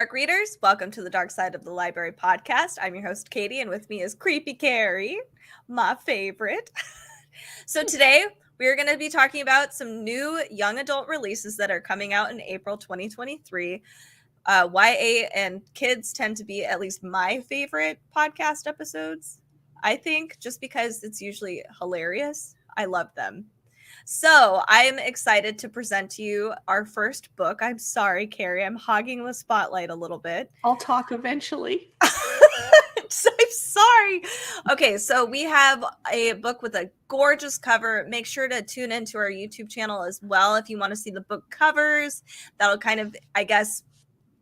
Dark Readers, welcome to the Dark Side of the Library podcast. I'm your host, Katie, and with me is Creepy Carrie, my favorite. So today, we're going to be talking about some new young adult releases that are coming out in April 2023. YA and kids tend to be at least my favorite podcast episodes, I think, just because it's usually hilarious. I love them. So I'm excited to present to you our first book. I'm sorry, Carrie, I'm hogging the spotlight a little bit. I'll talk eventually. I'm sorry. Okay, so we have a book with a gorgeous cover. Make sure to tune into our YouTube channel as well if you want to see the book covers. That'll kind of, I guess,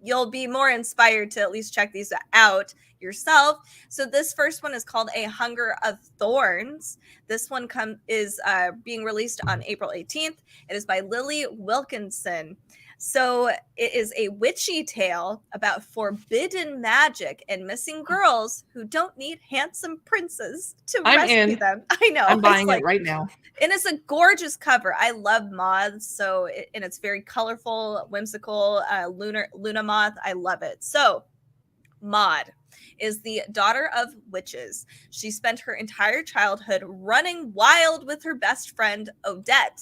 you'll be more inspired to at least check these out yourself. So this first one is called A Hunger of Thorns. This one is being released on April 18th. It is by Lily Wilkinson. So it is a witchy tale about forbidden magic and missing girls who don't need handsome princes to rescue them. I know. I'm buying it right now. And it's a gorgeous cover. I love moths, and it's very colorful, whimsical, Luna moth. I love it. So Maud is the daughter of witches. She spent her entire childhood running wild with her best friend Odette,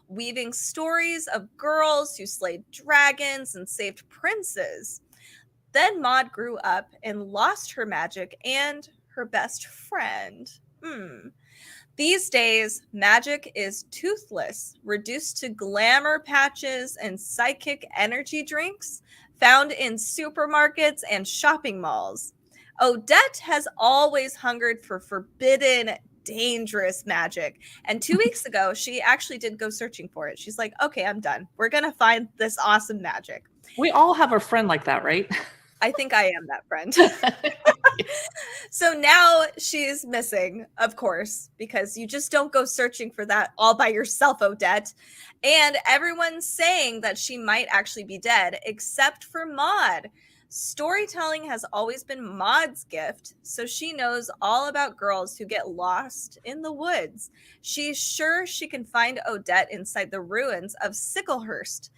weaving stories of girls who slayed dragons and saved princes. Then Maud grew up and lost her magic and her best friend. These days, magic is toothless, reduced to glamour patches and psychic energy drinks found in supermarkets and shopping malls. Odette has always hungered for forbidden, dangerous magic. And 2 weeks ago, she actually did go searching for it. She's like, okay, I'm done. We're going to find this awesome magic. We all have a friend like that, right? I think I am that friend. So now she's missing, of course, because you just don't go searching for that all by yourself, Odette. And everyone's saying that she might actually be dead, except for Maud. Storytelling has always been Maud's gift, so she knows all about girls who get lost in the woods. She's sure she can find Odette inside the ruins of Sicklehurst.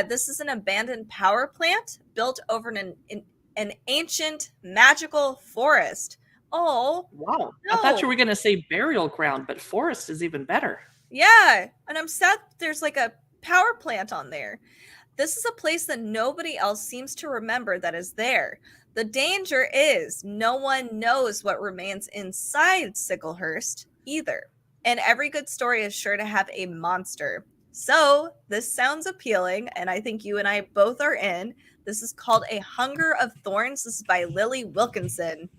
This is an abandoned power plant built over an ancient magical forest. Oh, wow. no. I thought you were going to say burial ground, but forest is even better. Yeah, and I'm sad there's like a power plant on there. This is a place that nobody else seems to remember that is there. The danger is no one knows what remains inside Sicklehurst either. And every good story is sure to have a monster. So this sounds appealing, and I think you and I both are in. This is called A Hunger of Thorns. This is by Lily Wilkinson.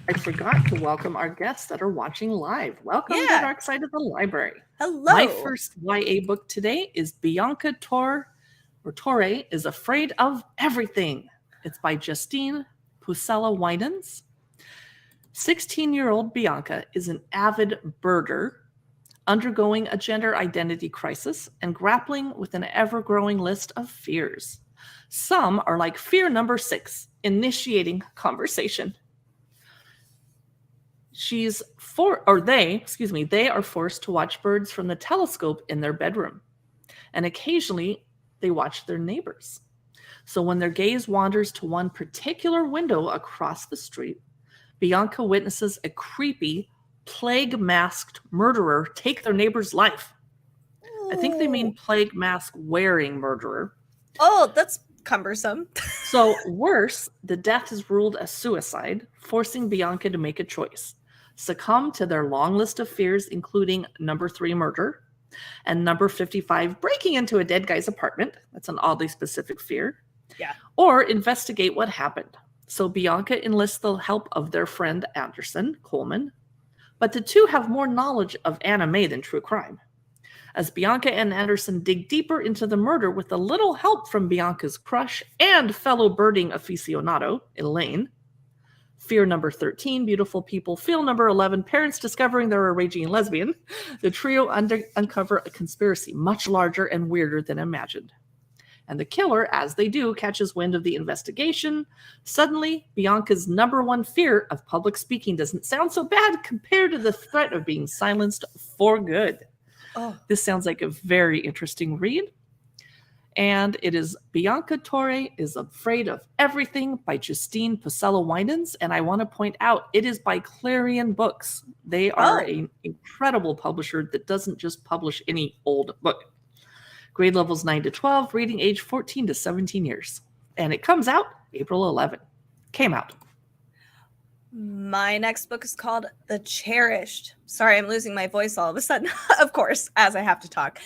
I forgot to welcome our guests that are watching live. Welcome to Dark Side of the Library. Hello. My first YA book today is Bianca Torre is Afraid of Everything. It's by Justine Pusella Winans. 16-year-old Bianca is an avid birder, undergoing a gender identity crisis and grappling with an ever-growing list of fears. Some are like fear number 6, initiating conversation. They are forced to watch birds from the telescope in their bedroom. And occasionally they watch their neighbors. So when their gaze wanders to one particular window across the street, Bianca witnesses a creepy, plague-masked murderer take their neighbor's life. I think they mean plague mask wearing murderer. Oh, that's cumbersome. So worse, the death is ruled as suicide, forcing Bianca to make a choice. Succumb to their long list of fears, including number 3, murder, and number 55, breaking into a dead guy's apartment. That's an oddly specific fear. Yeah. Or investigate what happened. So Bianca enlists the help of their friend Anderson Coleman, but the two have more knowledge of anime than true crime. As Bianca and Anderson dig deeper into the murder with a little help from Bianca's crush and fellow birding aficionado, Elaine. Fear number 13, beautiful people. Fear number 11, parents discovering they're a raging lesbian. The trio uncover a conspiracy much larger and weirder than imagined. And the killer, as they do, catches wind of the investigation. Suddenly, Bianca's number 1 fear of public speaking doesn't sound so bad compared to the threat of being silenced for good. Oh. This sounds like a very interesting read. And it is Bianca Torre is Afraid of Everything by Justine Pacella Winans. And I want to point out, it is by Clarion Books. They are an incredible publisher that doesn't just publish any old book. Grade levels 9 to 12, reading age 14 to 17 years. And it comes out April 11. Came out. My next book is called The Cherished. Sorry, I'm losing my voice all of a sudden, of course, as I have to talk.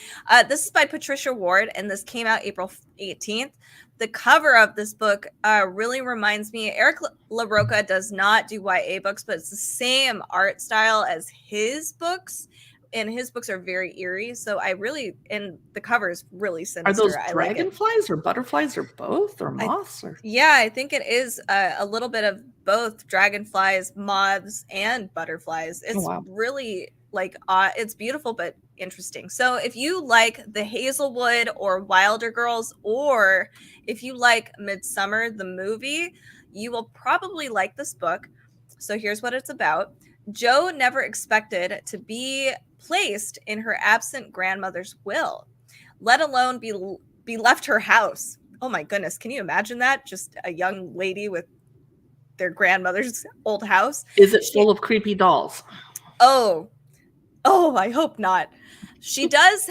This is by Patricia Ward, and this came out April 18th. The cover of this book really reminds me, Eric LaRocca does not do YA books, but it's the same art style as his books. And his books are very eerie. So and the cover is really sinister. Are those dragonflies or butterflies or both or moths? Yeah, I think it is a little bit of both dragonflies, moths, and butterflies. It's really it's beautiful, but interesting. So if you like The Hazelwood or Wilder Girls, or if you like Midsummer, the movie, you will probably like this book. So here's what it's about. Jo never expected to be placed in her absent grandmother's will, let alone be left her house. Oh my goodness, can you imagine that? Just a young lady with their grandmother's old house. Is it full of creepy dolls? Oh, I hope not. She does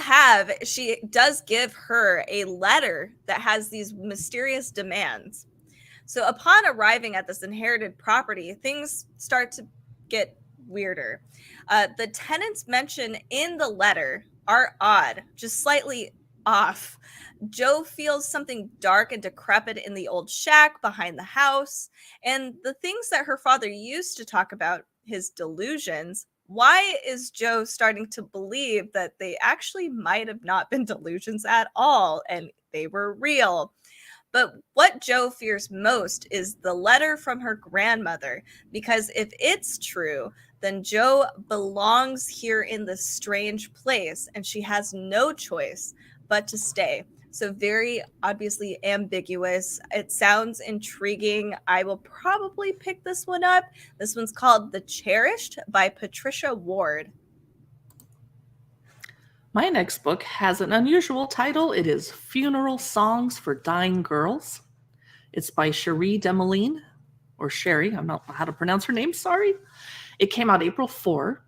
give her a letter that has these mysterious demands. So upon arriving at this inherited property, things start to get weirder. The tenants mentioned in the letter are odd, just slightly off. Jo feels something dark and decrepit in the old shack behind the house, and the things that her father used to talk about, his delusions. Why is Jo starting to believe that they actually might have not been delusions at all and they were real? But what Jo fears most is the letter from her grandmother, because if it's true, then Jo belongs here in this strange place and she has no choice but to stay. So very obviously ambiguous. It sounds intriguing. I will probably pick this one up. This one's called The Cherished by Patricia Ward. My next book has an unusual title. It is Funeral Songs for Dying Girls. It's by Cherie Demoline, or Sherry. I'm not how to pronounce her name, sorry. It came out April 4.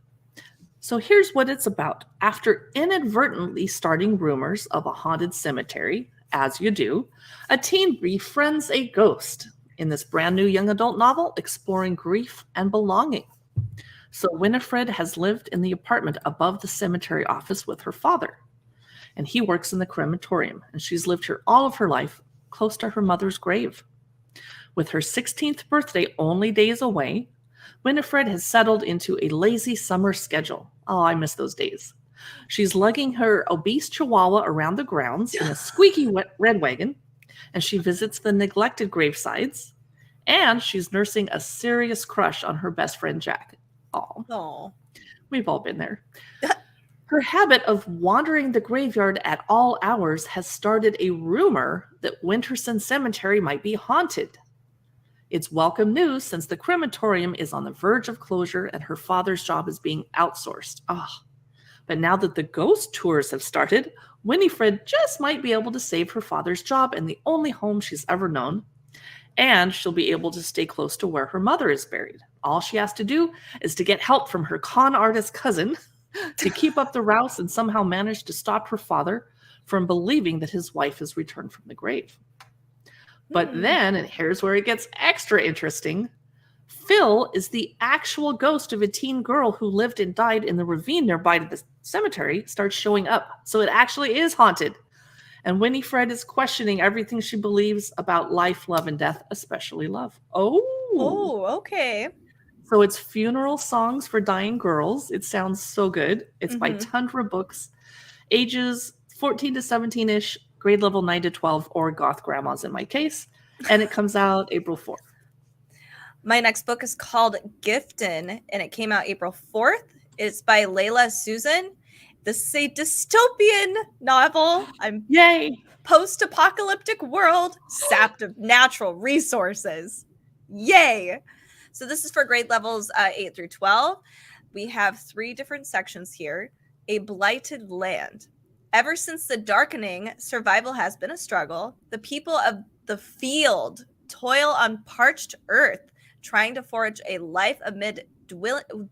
So here's what it's about. After inadvertently starting rumors of a haunted cemetery, as you do, a teen befriends a ghost in this brand new young adult novel exploring grief and belonging. So Winifred has lived in the apartment above the cemetery office with her father, and he works in the crematorium, and she's lived here all of her life, close to her mother's grave. With her 16th birthday only days away, Winifred has settled into a lazy summer schedule. Oh, I miss those days. She's lugging her obese chihuahua around the grounds in a squeaky red wagon, and she visits the neglected gravesides, and she's nursing a serious crush on her best friend, Jack. Oh, we've all been there. Her habit of wandering the graveyard at all hours has started a rumor that Winterson Cemetery might be haunted. It's welcome news since the crematorium is on the verge of closure and her father's job is being outsourced. But now that the ghost tours have started, Winifred just might be able to save her father's job and the only home she's ever known. And she'll be able to stay close to where her mother is buried. All she has to do is to get help from her con artist cousin to keep up the rouse and somehow manage to stop her father from believing that his wife has returned from the grave. But then, and here's where it gets extra interesting, Phil is the actual ghost of a teen girl who lived and died in the ravine nearby to the cemetery, starts showing up. So it actually is haunted. And Winifred is questioning everything she believes about life, love, and death, especially love. Oh, okay. So it's Funeral Songs for Dying Girls. It sounds so good. It's by Tundra Books. Ages 14 to 17-ish, grade level 9 to 12, or goth grandmas in my case. And it comes out April 4th. My next book is called Gifton, and it came out April 4th. It's by Layla Susan. This is a dystopian novel. Yay! Post-apocalyptic world, sapped of natural resources. Yay! So this is for grade levels 8 through 12. We have 3 different sections here. A blighted land. Ever since the darkening, survival has been a struggle. The people of the field toil on parched earth, trying to forge a life amid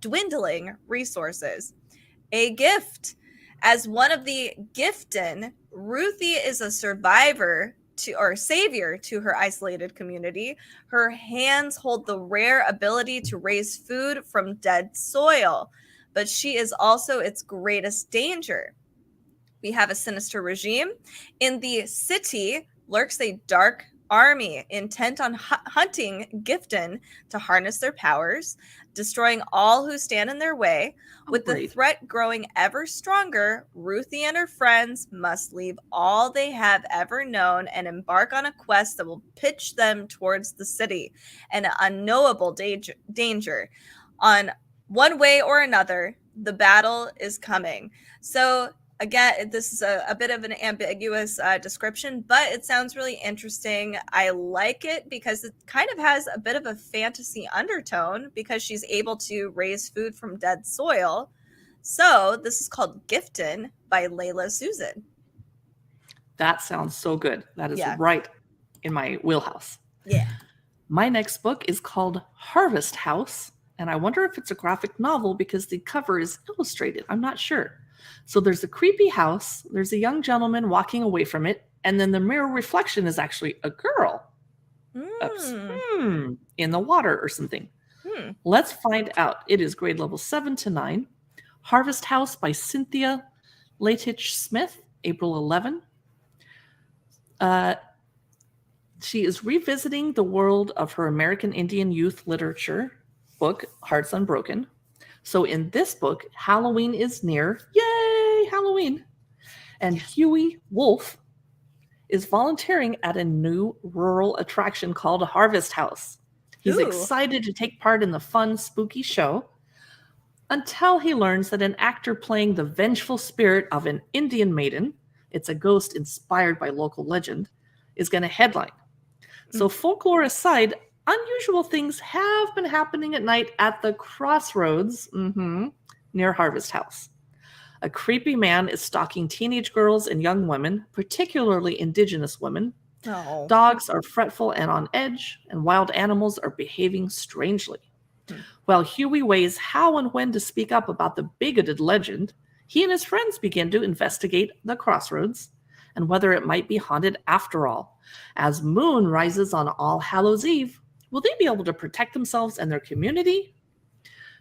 dwindling resources. A gift. As one of the Giften, Ruthie is a survivor to or savior to her isolated community. Her hands hold the rare ability to raise food from dead soil, but she is also its greatest danger. We have a sinister regime. In the city lurks a dark army intent on hunting Giften to harness their powers, destroying all who stand in their way. With the threat growing ever stronger, Ruthie and her friends must leave all they have ever known and embark on a quest that will pitch them towards the city, an unknowable danger. On one way or another, the battle is coming. So again, this is a bit of an ambiguous description, but it sounds really interesting. I like it because it kind of has a bit of a fantasy undertone because she's able to raise food from dead soil. So this is called Giften by Layla Susan. That sounds so good. That is right in my wheelhouse. Yeah. My next book is called Harvest House, and I wonder if it's a graphic novel because the cover is illustrated. I'm not sure. So there's a creepy house, there's a young gentleman walking away from it, and then the mirror reflection is actually a girl in the water or something. Let's find out. It is grade level 7 to 9. Harvest House by Cynthia Leitich Smith, April 11. She is revisiting the world of her American Indian youth literature book, Hearts Unbroken. So in this book, Halloween is near. Yay, Halloween. And Huey Wolf is volunteering at a new rural attraction called Harvest House. He's excited to take part in the fun, spooky show until he learns that an actor playing the vengeful spirit of an Indian maiden, it's a ghost inspired by local legend, is going to headline. So folklore aside, unusual things have been happening at night at the crossroads near Harvest House. A creepy man is stalking teenage girls and young women, particularly indigenous women. Oh. Dogs are fretful and on edge, and wild animals are behaving strangely. While Huey weighs how and when to speak up about the bigoted legend, he and his friends begin to investigate the crossroads and whether it might be haunted after all. As moon rises on All Hallows Eve, will they be able to protect themselves and their community?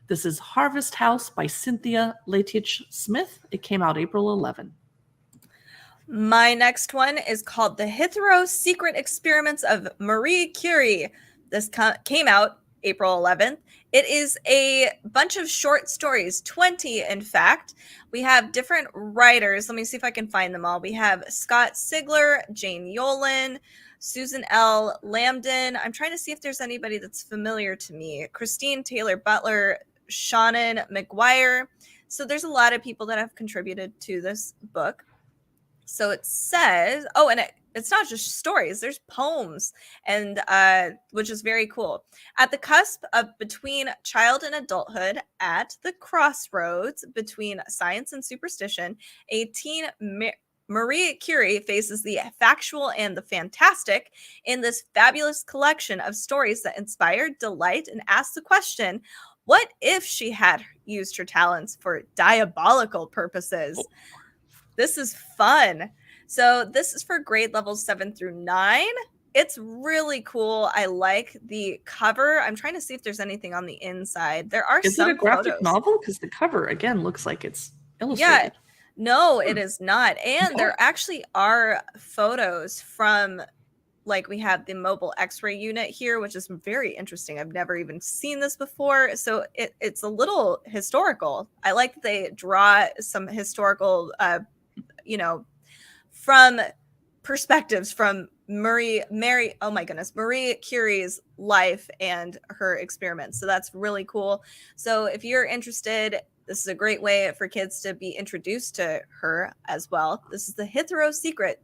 This is Harvest House by Cynthia Leitich Smith. It came out April 11. My next one is called The Hithero Secret Experiments of Marie Curie. This came out April 11th. It is a bunch of short stories, 20 in fact. We have different writers. Let me see if I can find them all. We have Scott Sigler, Jane Yolen, Susan L. Lambden. I'm trying to see if there's anybody that's familiar to me. Christine Taylor Butler, Shannon McGuire. So there's a lot of people that have contributed to this book. So it says, and it's not just stories, there's poems, and which is very cool. At the cusp of between child and adulthood, at the crossroads between science and superstition, a teen Marie Curie faces the factual and the fantastic in this fabulous collection of stories that inspire, delight, and ask the question, what if she had used her talents for diabolical purposes? This is fun. So this is for grade levels 7 through 9. It's really cool. I like the cover. I'm trying to see if there's anything on the inside. There are some Is it a graphic photos. novel? Because the cover, again, looks like it's illustrated. Yeah. No, it is not. And there actually are photos from, like, we have the mobile x-ray unit here, which is very interesting. I've never even seen this before. So it's a little historical. I like that they draw some historical, from perspectives from Marie Curie's life and her experiments. So that's really cool. So if you're interested, this is a great way for kids to be introduced to her as well. This is the Hithero Secret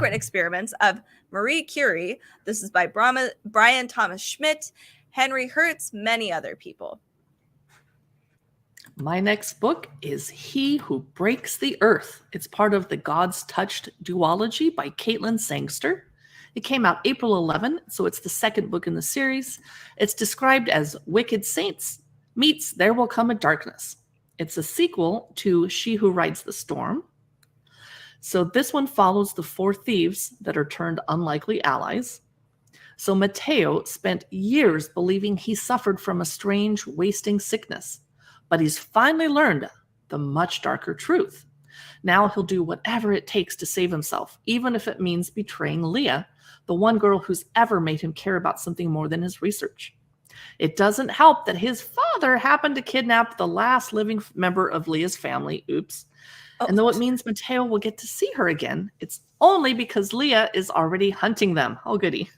Experiments of Marie Curie. This is by Brian Thomas Schmidt, Henry Hertz, many other people. My next book is He Who Breaks the Earth. It's part of the God's Touched duology by Caitlin Sangster. It came out April 11, so it's the second book in the series. It's described as Wicked Saints meets There Will Come a Darkness. It's a sequel to She Who Rides the Storm. So this one follows the four thieves that are turned unlikely allies. So Mateo spent years believing he suffered from a strange wasting sickness, but he's finally learned the much darker truth. Now he'll do whatever it takes to save himself, even if it means betraying Leah, the one girl who's ever made him care about something more than his research. It doesn't help that his father happened to kidnap the last living member of Leah's family. Oops. Oh. And though it means Mateo will get to see her again, it's only because Leah is already hunting them. Oh, goody.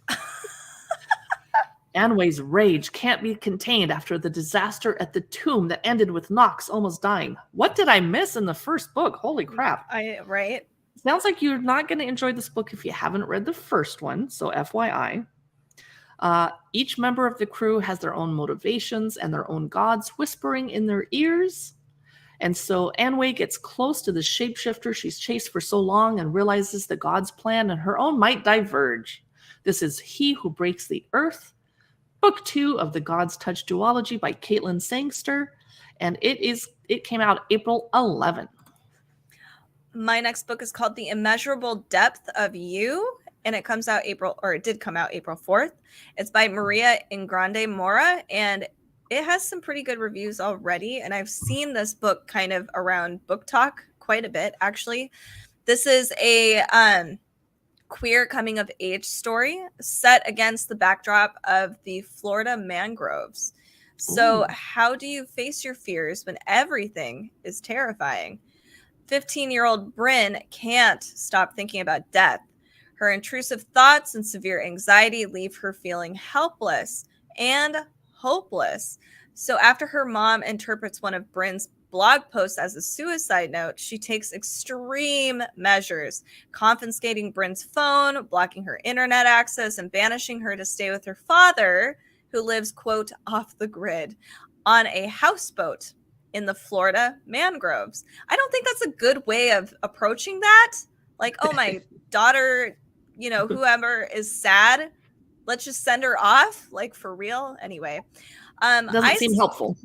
Anway's rage can't be contained after the disaster at the tomb that ended with Knox almost dying. What did I miss in the first book? Holy crap. Right? Sounds like you're not going to enjoy this book if you haven't read the first one, so FYI. Each member of the crew has their own motivations and their own gods whispering in their ears. And so Anway gets close to the shapeshifter she's chased for so long and realizes the god's plan and her own might diverge. This is He Who Breaks the Earth, Book 2 of the God's Touch duology by Caitlin Sangster, and it came out April 11. My next book is called The Immeasurable Depth of You, and it did come out April 4th. It's by Maria Ingrande Mora, and it has some pretty good reviews already, and I've seen this book kind of around Book Talk quite a bit, actually. This is a queer coming of age story set against the backdrop of the Florida mangroves. So how do you face your fears when everything is terrifying? 15-year-old Bryn can't stop thinking about death. Her intrusive thoughts and severe anxiety leave her feeling helpless and hopeless. So after her mom interprets one of Bryn's blog posts as a suicide note, she takes extreme measures, confiscating Bryn's phone, blocking her internet access, and banishing her to stay with her father, who lives, quote, off the grid, on a houseboat in the Florida mangroves. I don't think that's a good way of approaching that. Like, oh, my daughter, whoever is sad, let's just send her off, like, for real. Anyway. Doesn't seem helpful.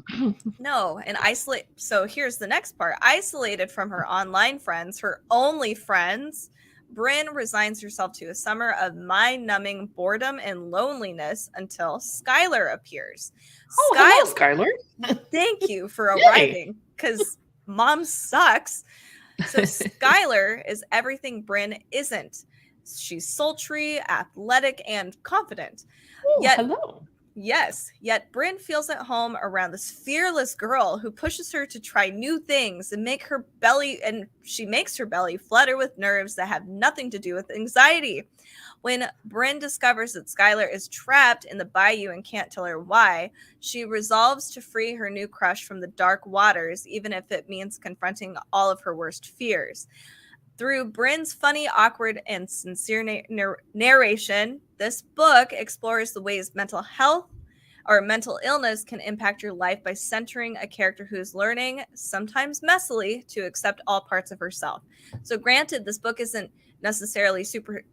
No, and isolate. So here's the next part. Isolated from her online friends, her only friends, Bryn resigns herself to a summer of mind-numbing boredom and loneliness until Skylar appears. Hello, Skylar. Thank you for arriving, because mom sucks. So Skylar is everything Bryn isn't. She's sultry, athletic, and confident. Hello. Yes, yet Bryn feels at home around this fearless girl who pushes her to try new things and she makes her belly flutter with nerves that have nothing to do with anxiety. When Bryn discovers that Skylar is trapped in the bayou and can't tell her why, she resolves to free her new crush from the dark waters, even if it means confronting all of her worst fears. Through Bryn's funny, awkward, and sincere narration, this book explores the ways mental health or mental illness can impact your life by centering a character who is learning, sometimes messily, to accept all parts of herself. So granted, this book isn't necessarily super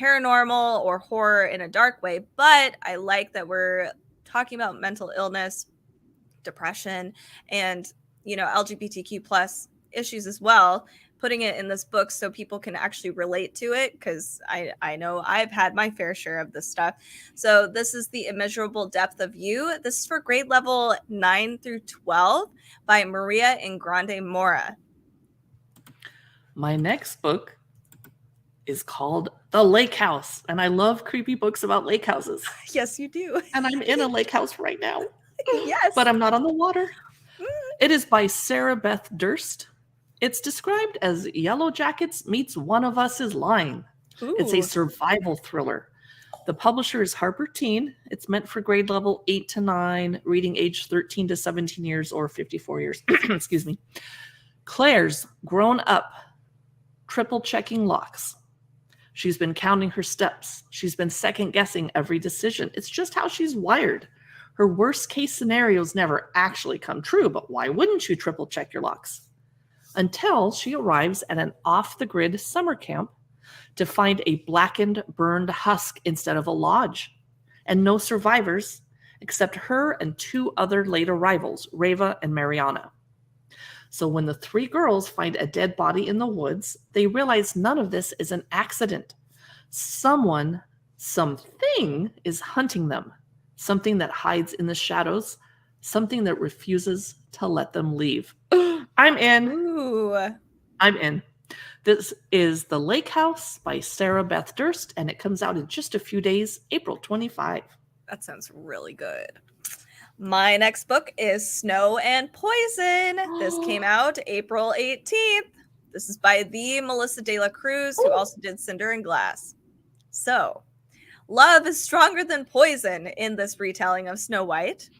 paranormal or horror in a dark way, but I like that we're talking about mental illness, depression, and LGBTQ plus issues as well, putting it in this book so people can actually relate to it, because I know I've had my fair share of this stuff. So this is The Immeasurable Depth of You. This is for grade level 9 through 12 by Maria Ingrande Mora. My next book is called The Lake House, and I love creepy books about lake houses. Yes, you do. And I'm in a lake house right now. Yes. But I'm not on the water. It is by Sarah Beth Durst. It's described as Yellow Jackets meets One of Us is Lying. Ooh. It's a survival thriller. The publisher is Harper Teen. It's meant for grade level 8 to 9, reading age 13 to 17 years or 54 years. Excuse me. Claire's grown up, triple checking locks. She's been counting her steps. She's been second guessing every decision. It's just how she's wired. Her worst case scenarios never actually come true, but why wouldn't you triple check your locks? Until she arrives at an off-the-grid summer camp to find a blackened, burned husk instead of a lodge, and no survivors except her and 2 other late arrivals, Reva and Mariana. So when the 3 girls find a dead body in the woods, they realize none of this is an accident. Someone, something is hunting them, something that hides in the shadows, something that refuses to let them leave. I'm in. Ooh. I'm in. This is The Lake House by Sarah Beth Durst, and it comes out in just a few days, April 25. That sounds really good. My next book is Snow and Poison. This came out April 18th. This is by the Melissa De La Cruz, who also did Cinder and Glass. So, love is stronger than poison in this retelling of Snow White.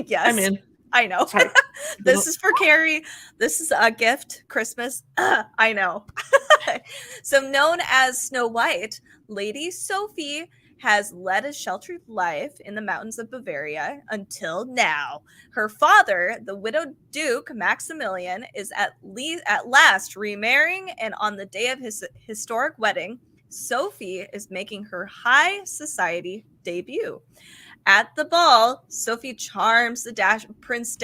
Yes. I'm in. I know. This is for Carrie. This is a gift, Christmas. I know. So, known as Snow White, Lady Sophie has led a sheltered life in the mountains of Bavaria until now. Her father, the widowed Duke Maximilian, is at last remarrying, and on the day of his historic wedding, Sophie is making her high society debut. At the ball, Sophie charms the dashing Prince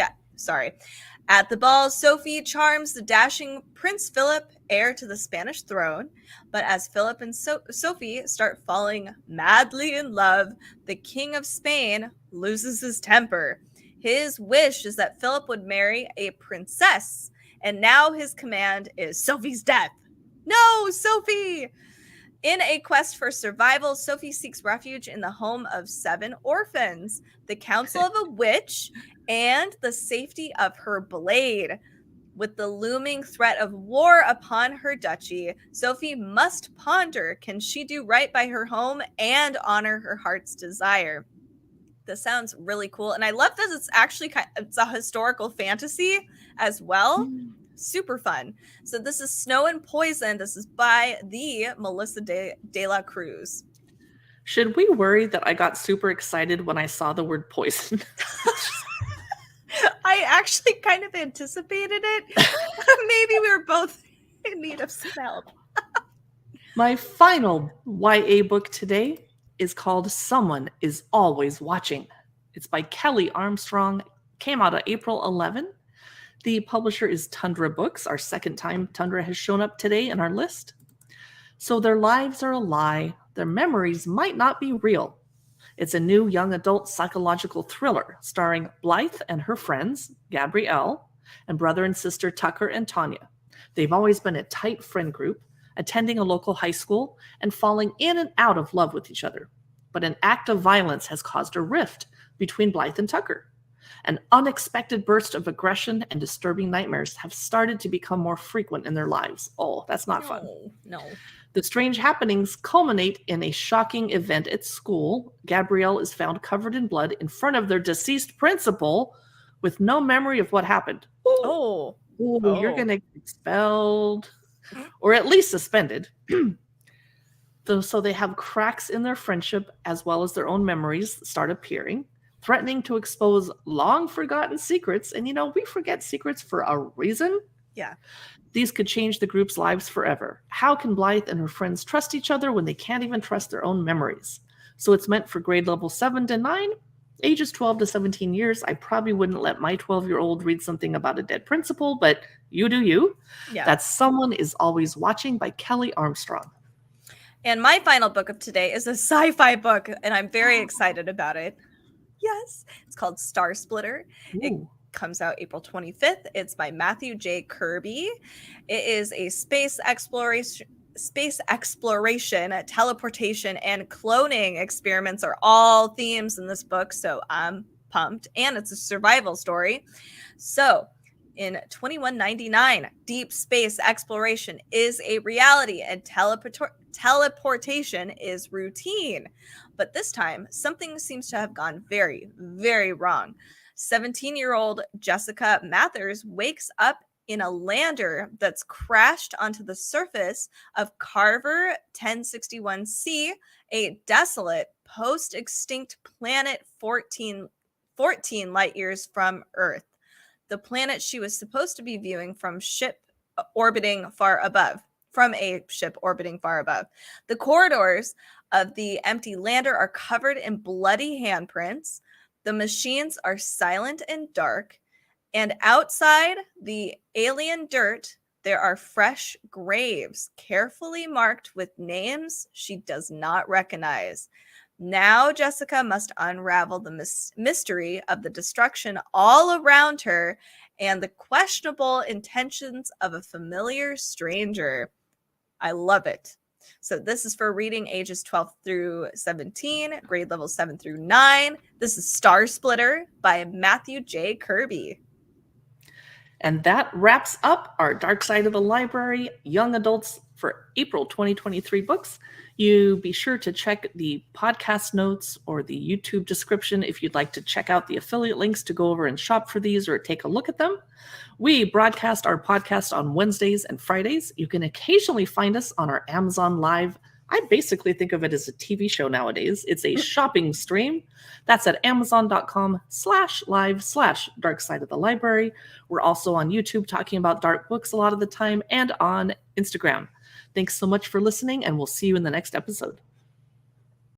Philip, heir to the Spanish throne. But as Philip and Sophie start falling madly in love, the King of Spain loses his temper. His wish is that Philip would marry a princess, and now his command is Sophie's death. No, Sophie! In a quest for survival, Sophie seeks refuge in the home of 7 orphans, the counsel of a witch, and the safety of her blade. With the looming threat of war upon her duchy, Sophie must ponder, can she do right by her home and honor her heart's desire? This sounds really cool. And I love that it's actually it's a historical fantasy as well. Super fun. So this is Snow and Poison. This is by the Melissa De La Cruz. Should we worry that I got super excited when I saw the word poison? I actually kind of anticipated it. Maybe we were both in need of some help. My final YA book today is called Someone is Always Watching. It's by Kelly Armstrong. Came out on April 11. The publisher is Tundra Books. Our second time Tundra has shown up today in our list. So their lives are a lie. Their memories might not be real. It's a new young adult psychological thriller starring Blythe and her friends, Gabrielle, and brother and sister Tucker and Tanya. They've always been a tight friend group, attending a local high school and falling in and out of love with each other. But an act of violence has caused a rift between Blythe and Tucker. An unexpected burst of aggression and disturbing nightmares have started to become more frequent in their lives. Oh, that's not fun. No. The strange happenings culminate in a shocking event at school. Gabrielle is found covered in blood in front of their deceased principal with no memory of what happened. Ooh, you're going to get expelled or at least suspended. So they have cracks in their friendship as well as their own memories start appearing, threatening to expose long forgotten secrets. And we forget secrets for a reason. Yeah. These could change the group's lives forever. How can Blythe and her friends trust each other when they can't even trust their own memories? So it's meant for grade level 7 to 9, ages 12 to 17 years. I probably wouldn't let my 12-year-old read something about a dead principal, but you do you. Yeah. That's Someone is Always Watching by Kelly Armstrong. And my final book of today is a sci-fi book, and I'm very excited about it. Yes. It's called Star Splitter. It comes out April 25th. It's by Matthew J. Kirby. It is a space exploration, teleportation, and cloning experiments are all themes in this book. So I'm pumped. And it's a survival story. So in 2199, deep space exploration is a reality and teleportation is routine. But this time, something seems to have gone very, very wrong. 17-year-old Jessica Mathers wakes up in a lander that's crashed onto the surface of Carver 1061C, a desolate post-extinct planet 14 light years from Earth, the planet she was supposed to be viewing from a ship orbiting far above. The corridors of the empty lander are covered in bloody handprints. The machines are silent and dark. And outside the alien dirt, there are fresh graves, carefully marked with names she does not recognize. Now Jessica must unravel the mystery of the destruction all around her and the questionable intentions of a familiar stranger. I love it. So this is for reading ages 12 through 17, grade levels 7 through 9. This is Star Splitter by Matthew J. Kirby. And that wraps up our Dark Side of the Library Young Adults for April 2023 books. You be sure to check the podcast notes or the YouTube description if you'd like to check out the affiliate links to go over and shop for these or take a look at them. We broadcast our podcast on Wednesdays and Fridays. You can occasionally find us on our Amazon Live. I basically think of it as a TV show nowadays. It's a shopping stream. That's at amazon.com/live/Dark Side of the Library. We're also on YouTube talking about dark books a lot of the time and on Instagram. Thanks so much for listening, and we'll see you in the next episode.